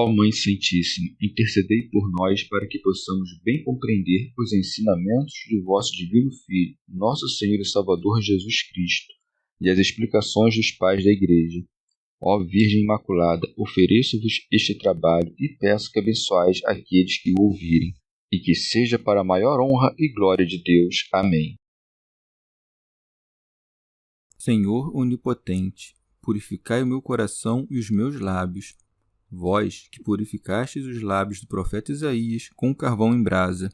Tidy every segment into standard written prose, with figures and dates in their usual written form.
Ó Mãe Santíssima, intercedei por nós para que possamos bem compreender os ensinamentos de vosso Divino Filho, nosso Senhor e Salvador Jesus Cristo, e as explicações dos pais da Igreja. Ó Virgem Imaculada, ofereço-vos este trabalho e peço que abençoais aqueles que o ouvirem, e que seja para a maior honra e glória de Deus. Amém. Senhor onipotente, purificai o meu coração e os meus lábios. Vós, que purificastes os lábios do profeta Isaías com o carvão em brasa,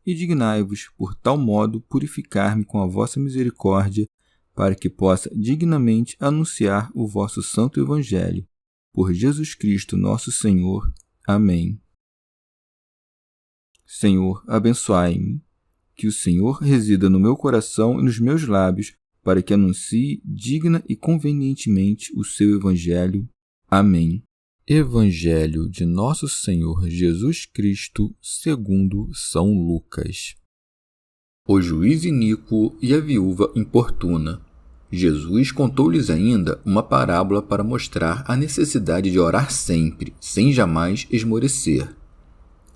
e dignai-vos, por tal modo, purificar-me com a vossa misericórdia, para que possa dignamente anunciar o vosso santo Evangelho. Por Jesus Cristo nosso Senhor. Amém. Senhor, abençoai-me. Que o Senhor resida no meu coração e nos meus lábios, para que anuncie digna e convenientemente o seu Evangelho. Amém. Evangelho de Nosso Senhor Jesus Cristo segundo São Lucas. O juiz iníquo e a viúva importuna. Jesus contou-lhes ainda uma parábola para mostrar a necessidade de orar sempre, sem jamais esmorecer.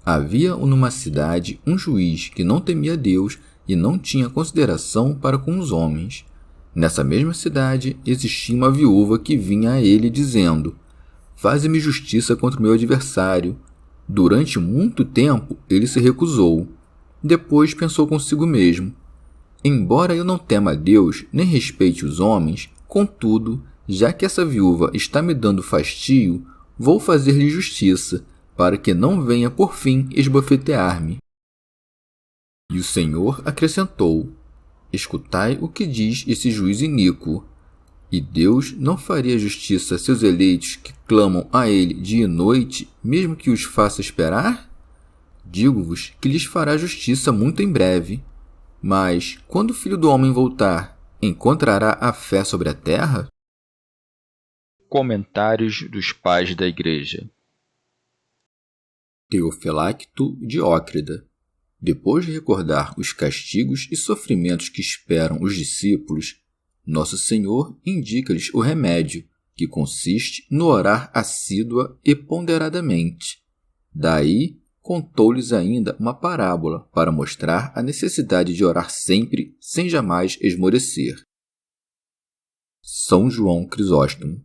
Havia numa cidade um juiz que não temia Deus e não tinha consideração para com os homens. Nessa mesma cidade existia uma viúva que vinha a ele dizendo: faze-me justiça contra o meu adversário. Durante muito tempo ele se recusou. Depois pensou consigo mesmo: embora eu não tema a Deus nem respeite os homens, contudo, já que essa viúva está me dando fastio, vou fazer-lhe justiça, para que não venha por fim esbofetear-me. E o Senhor acrescentou: escutai o que diz esse juiz iníquo. E Deus não faria justiça a seus eleitos que clamam a Ele dia e noite, mesmo que os faça esperar? Digo-vos que lhes fará justiça muito em breve. Mas, quando o Filho do Homem voltar, encontrará a fé sobre a terra? Comentários dos Pais da Igreja. Teofilacto Diócrida. Depois de recordar os castigos e sofrimentos que esperam os discípulos, Nosso Senhor indica-lhes o remédio, que consiste no orar assídua e ponderadamente. Daí, contou-lhes ainda uma parábola para mostrar a necessidade de orar sempre, sem jamais esmorecer. São João Crisóstomo.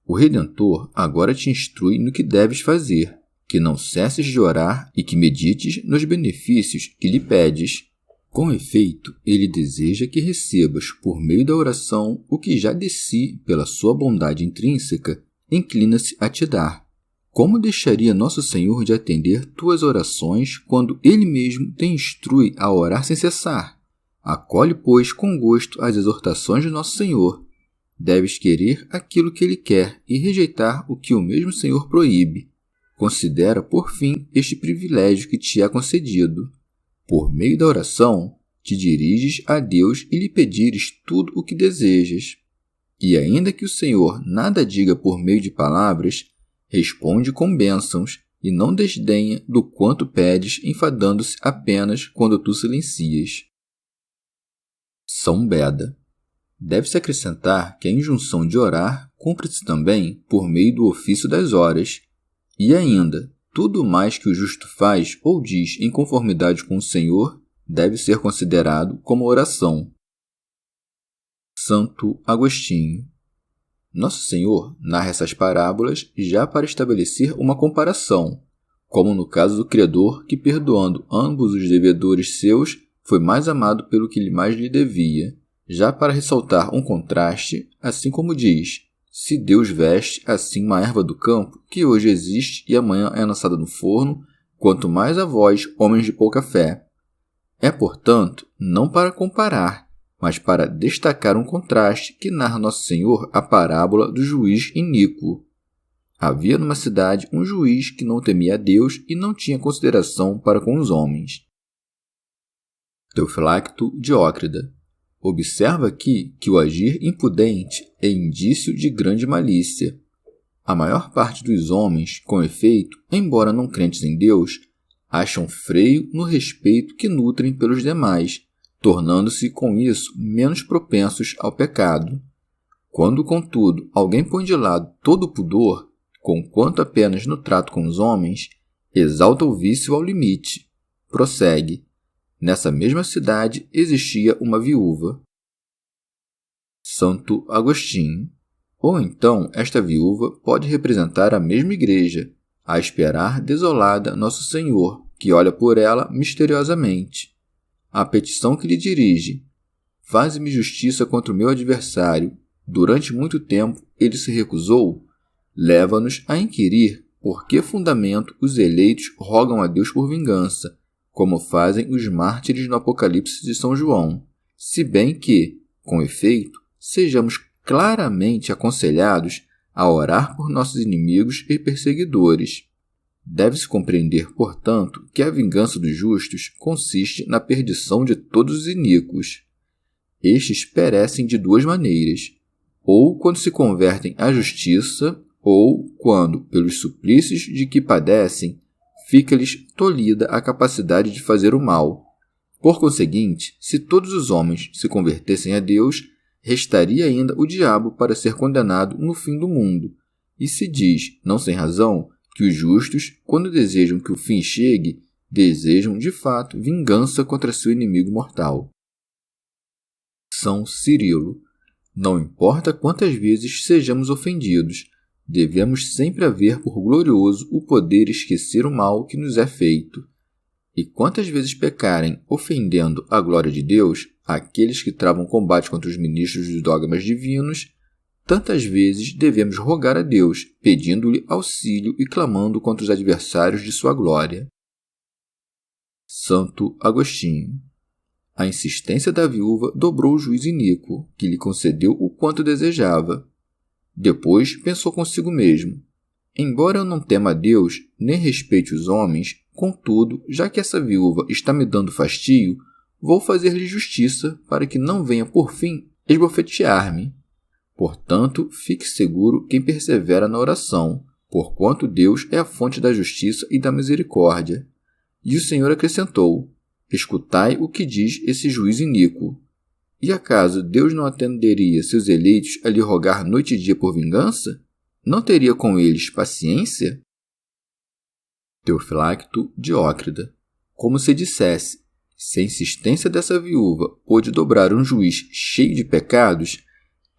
O Redentor agora te instrui no que deves fazer, que não cesses de orar e que medites nos benefícios que lhe pedes. Com efeito, ele deseja que recebas, por meio da oração, o que já de si, pela sua bondade intrínseca, inclina-se a te dar. Como deixaria Nosso Senhor de atender tuas orações quando Ele mesmo te instrui a orar sem cessar? Acolhe, pois, com gosto as exortações de Nosso Senhor. Deves querer aquilo que Ele quer e rejeitar o que o mesmo Senhor proíbe. Considera, por fim, este privilégio que te é concedido. Por meio da oração, te diriges a Deus e lhe pedires tudo o que desejas. E ainda que o Senhor nada diga por meio de palavras, responde com bênçãos e não desdenha do quanto pedes, enfadando-se apenas quando tu silencias. São Beda. Deve-se acrescentar que a injunção de orar cumpre-se também por meio do ofício das horas. E ainda, tudo mais que o justo faz ou diz em conformidade com o Senhor deve ser considerado como oração. Santo Agostinho. Nosso Senhor narra essas parábolas já para estabelecer uma comparação, como no caso do credor que, perdoando ambos os devedores seus, foi mais amado pelo que mais lhe devia, já para ressaltar um contraste, assim como diz: se Deus veste assim uma erva do campo, que hoje existe e amanhã é lançada no forno, quanto mais a vós, homens de pouca fé. É, portanto, não para comparar, mas para destacar um contraste que narra Nosso Senhor a parábola do juiz iníquo. Havia numa cidade um juiz que não temia a Deus e não tinha consideração para com os homens. Teofilacto Diócrida. Observa aqui que o agir impudente é indício de grande malícia. A maior parte dos homens, com efeito, embora não crentes em Deus, acham freio no respeito que nutrem pelos demais, tornando-se com isso menos propensos ao pecado. Quando, contudo, alguém põe de lado todo o pudor, conquanto apenas no trato com os homens, exalta o vício ao limite. Prossegue. Nessa mesma cidade existia uma viúva. Santo Agostinho. Ou então, esta viúva pode representar a mesma igreja, a esperar desolada Nosso Senhor, que olha por ela misteriosamente. A petição que lhe dirige: faze-me justiça contra o meu adversário. Durante muito tempo ele se recusou, leva-nos a inquirir por que fundamento os eleitos rogam a Deus por vingança, como fazem os mártires no Apocalipse de São João, se bem que, com efeito, sejamos claramente aconselhados a orar por nossos inimigos e perseguidores. Deve-se compreender, portanto, que a vingança dos justos consiste na perdição de todos os iníquos. Estes perecem de duas maneiras: ou quando se convertem à justiça, ou quando, pelos suplícios de que padecem, fica-lhes tolhida a capacidade de fazer o mal. Por conseguinte, se todos os homens se convertessem a Deus, restaria ainda o diabo para ser condenado no fim do mundo. E se diz, não sem razão, que os justos, quando desejam que o fim chegue, desejam, de fato, vingança contra seu inimigo mortal. São Cirilo. Não importa quantas vezes sejamos ofendidos, devemos sempre haver por glorioso o poder esquecer o mal que nos é feito. E quantas vezes pecarem, ofendendo a glória de Deus, aqueles que travam combate contra os ministros dos dogmas divinos, tantas vezes devemos rogar a Deus, pedindo-lhe auxílio e clamando contra os adversários de sua glória. Santo Agostinho. A insistência da viúva dobrou o juiz iníquo, que lhe concedeu o quanto desejava. Depois pensou consigo mesmo: embora eu não tema a Deus, nem respeite os homens, contudo, já que essa viúva está me dando fastio, vou fazer-lhe justiça para que não venha, por fim, esbofetear-me. Portanto, fique seguro quem persevera na oração, porquanto Deus é a fonte da justiça e da misericórdia. E o Senhor acrescentou: escutai o que diz esse juiz iníquo. E acaso Deus não atenderia seus eleitos a lhe rogar noite e dia por vingança? Não teria com eles paciência? Teofilacto Diócrida. Como se dissesse: se a insistência dessa viúva pôde dobrar um juiz cheio de pecados,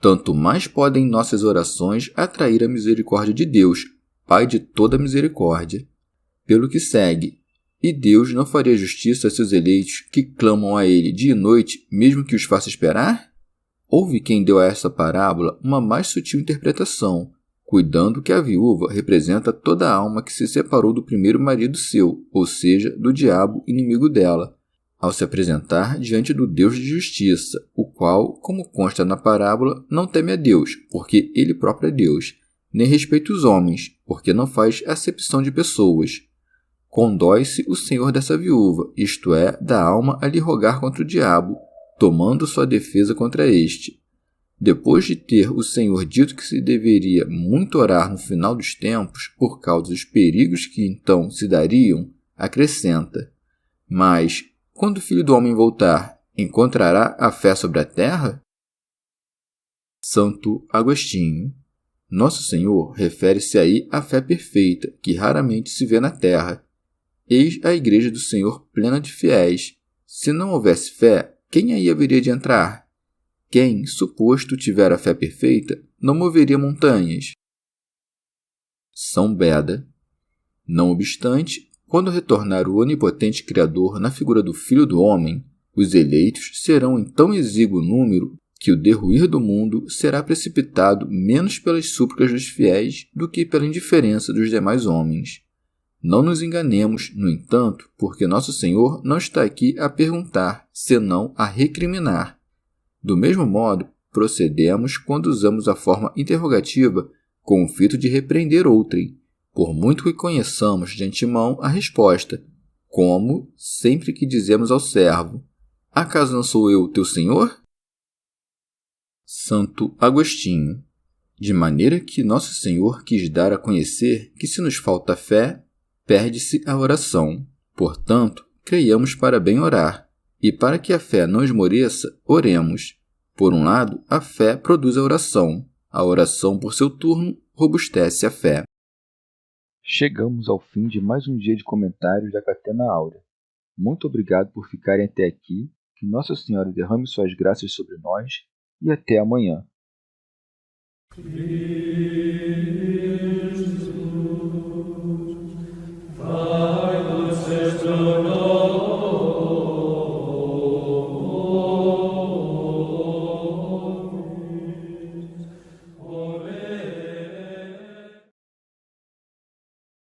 tanto mais podem nossas orações atrair a misericórdia de Deus, Pai de toda misericórdia. Pelo que segue: e Deus não faria justiça a seus eleitos que clamam a Ele dia e noite, mesmo que os faça esperar? Houve quem deu a essa parábola uma mais sutil interpretação, cuidando que a viúva representa toda a alma que se separou do primeiro marido seu, ou seja, do diabo, inimigo dela, ao se apresentar diante do Deus de justiça, o qual, como consta na parábola, não teme a Deus, porque Ele próprio é Deus, nem respeita os homens, porque não faz acepção de pessoas. Condói-se o Senhor dessa viúva, isto é, da alma a lhe rogar contra o diabo, tomando sua defesa contra este. Depois de ter o Senhor dito que se deveria muito orar no final dos tempos, por causa dos perigos que então se dariam, acrescenta: mas, quando o Filho do Homem voltar, encontrará a fé sobre a terra? Santo Agostinho. Nosso Senhor refere-se aí à fé perfeita, que raramente se vê na terra. Eis a igreja do Senhor plena de fiéis. Se não houvesse fé, quem aí haveria de entrar? Quem, suposto tiver a fé perfeita, não moveria montanhas? São Beda. Não obstante, quando retornar o onipotente Criador na figura do Filho do Homem, os eleitos serão em tão exíguo número que o derruir do mundo será precipitado menos pelas súplicas dos fiéis do que pela indiferença dos demais homens. Não nos enganemos, no entanto, porque nosso Senhor não está aqui a perguntar, senão a recriminar. Do mesmo modo, procedemos quando usamos a forma interrogativa com o fito de repreender outrem, por muito que conheçamos de antemão a resposta, como sempre que dizemos ao servo: acaso não sou eu teu Senhor? Santo Agostinho. De maneira que nosso Senhor quis dar a conhecer que se nos falta fé, perde-se a oração. Portanto, creiamos para bem orar, e para que a fé não esmoreça, oremos. Por um lado, a fé produz a oração, por seu turno, robustece a fé. Chegamos ao fim de mais um dia de comentários da Catena Áurea. Muito obrigado por ficarem até aqui, que Nossa Senhora derrame suas graças sobre nós e até amanhã. Deus,